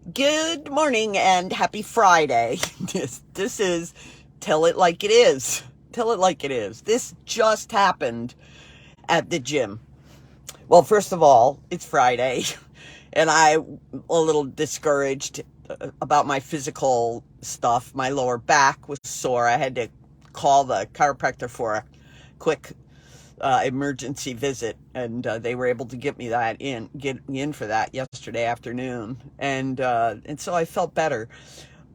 Good morning and happy Friday. This is Tell It Like It Is. Tell it like it is. This just happened at the gym. Well, first of all, it's Friday and I'm a little discouraged about my physical stuff. My lower back was sore. I had to call the chiropractor for a quick emergency visit, and they were able to get me in for that yesterday afternoon, and so I felt better.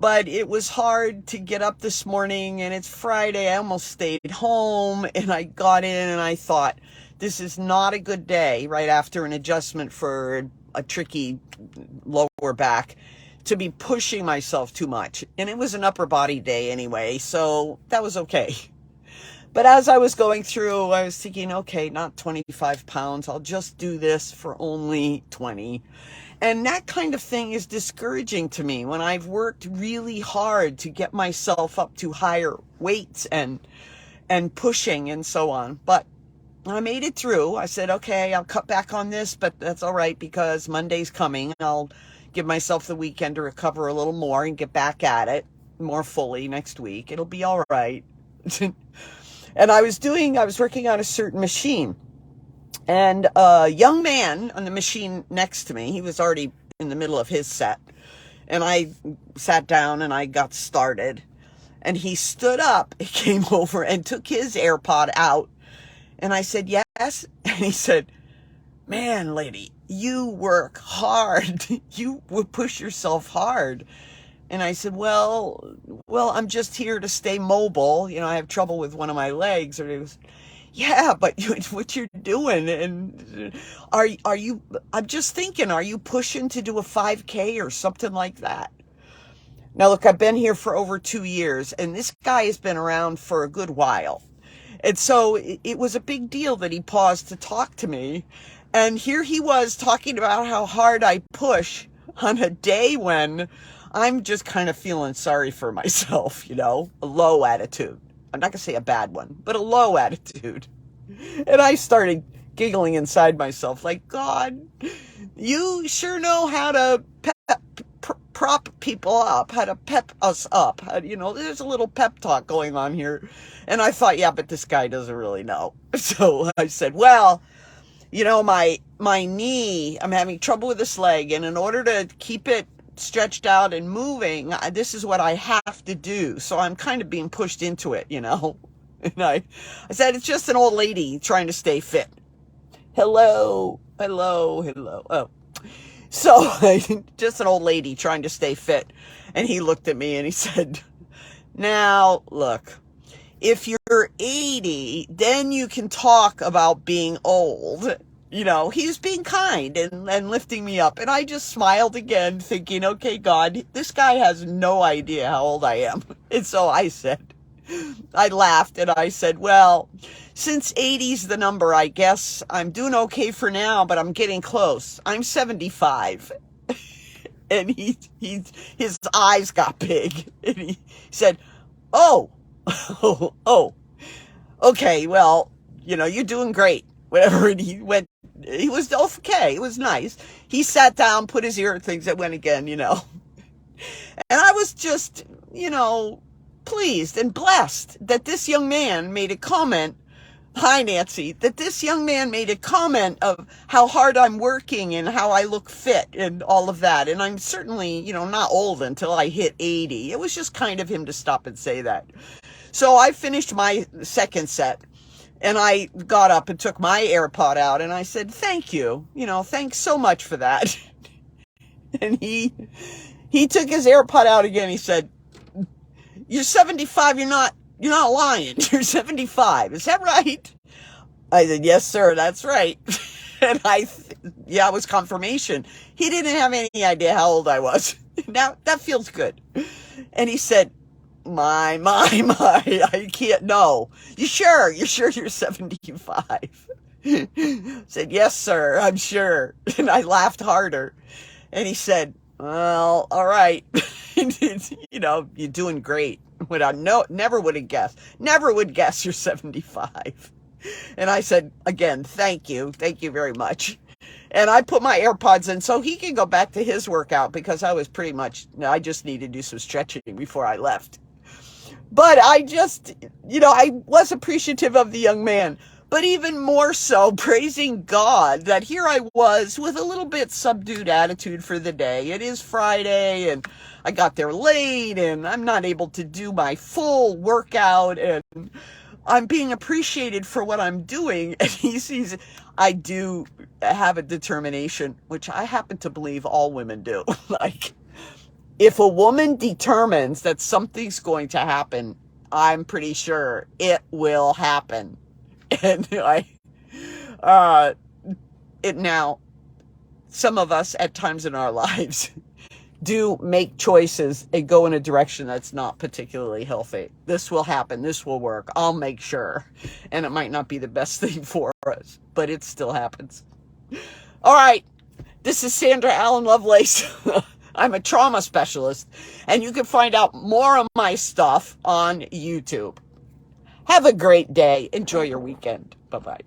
But it was hard to get up this morning, and it's Friday. I almost stayed home, and I got in, and I thought, this is not a good day right after an adjustment for a tricky lower back to be pushing myself too much. And it was an upper body day anyway, so that was okay. But as I was going through, I was thinking, okay, not 25 pounds. I'll just do this for only 20. And that kind of thing is discouraging to me when I've worked really hard to get myself up to higher weights and pushing and so on. But I made it through. I said, okay, I'll cut back on this, but that's all right because Monday's coming. I'll give myself the weekend to recover a little more and get back at it more fully next week. It'll be all right. And I was working on a certain machine, and a young man on the machine next to me, he was already in the middle of his set, and I sat down and I got started, and he stood up, he came over and took his AirPod out, and I said, yes, and he said, man, lady, you work hard, you would push yourself hard. And I said, well, I'm just here to stay mobile. You know, I have trouble with one of my legs. Or it was, yeah, but what you're doing, and are you, I'm just thinking, are you pushing to do a 5K or something like that? Now, look, I've been here for over 2 years, and this guy has been around for a good while. And so it was a big deal that he paused to talk to me. And here he was talking about how hard I push on a day when I'm just kind of feeling sorry for myself, a low attitude. I'm not going to say a bad one, but a low attitude. And I started giggling inside myself like, God, you sure know how to prop people up, how to pep us up. There's a little pep talk going on here. And I thought, yeah, but this guy doesn't really know. So I said, well, my knee, I'm having trouble with this leg. And in order to keep it stretched out and moving, this is what I have to do. So I'm kind of being pushed into it, And I said, it's just an old lady trying to stay fit. Hello. Oh. So just an old lady trying to stay fit. And he looked at me and he said, now look, if you're 80, then you can talk about being old. He was being kind and lifting me up. And I just smiled again, thinking, okay, God, this guy has no idea how old I am. And so I laughed and I said, well, since 80's the number, I guess I'm doing okay for now, but I'm getting close. I'm 75. And his eyes got big. And he said, oh, okay, well, you're doing great. Whatever. And he was okay. It was nice. He sat down, put his ear things that went again, And I was just, pleased and blessed that this young man made a comment. Hi, Nancy. That this young man made a comment of how hard I'm working and how I look fit and all of that. And I'm certainly, not old until I hit 80. It was just kind of him to stop and say that. So I finished my second set. And I got up and took my AirPod out and I said, thank you. Thanks so much for that. And he took his AirPod out again. He said, you're 75. You're not lying. You're 75. Is that right? I said, yes, sir. That's right. And it was confirmation. He didn't have any idea how old I was. Now that feels good. And he said, my, I can't know. You sure you're 75? Said, yes, sir, I'm sure. And I laughed harder. And he said, well, all right. You're doing great. What I never would have guessed. Never would guess you're 75. And I said, again, thank you. Thank you very much. And I put my AirPods in so he can go back to his workout because I just needed to do some stretching before I left. But I just, I was appreciative of the young man, but even more so praising God that here I was with a little bit subdued attitude for the day. It is Friday and I got there late and I'm not able to do my full workout and I'm being appreciated for what I'm doing. And he sees I do have a determination, which I happen to believe all women do. Like, if a woman determines that something's going to happen, I'm pretty sure it will happen. And uh, now, some of us at times in our lives do make choices and go in a direction that's not particularly healthy. This will happen. This will work. I'll make sure. And it might not be the best thing for us, but it still happens. All right. This is Sandra Allen Lovelace. I'm a trauma specialist, and you can find out more of my stuff on YouTube. Have a great day. Enjoy your weekend. Bye-bye.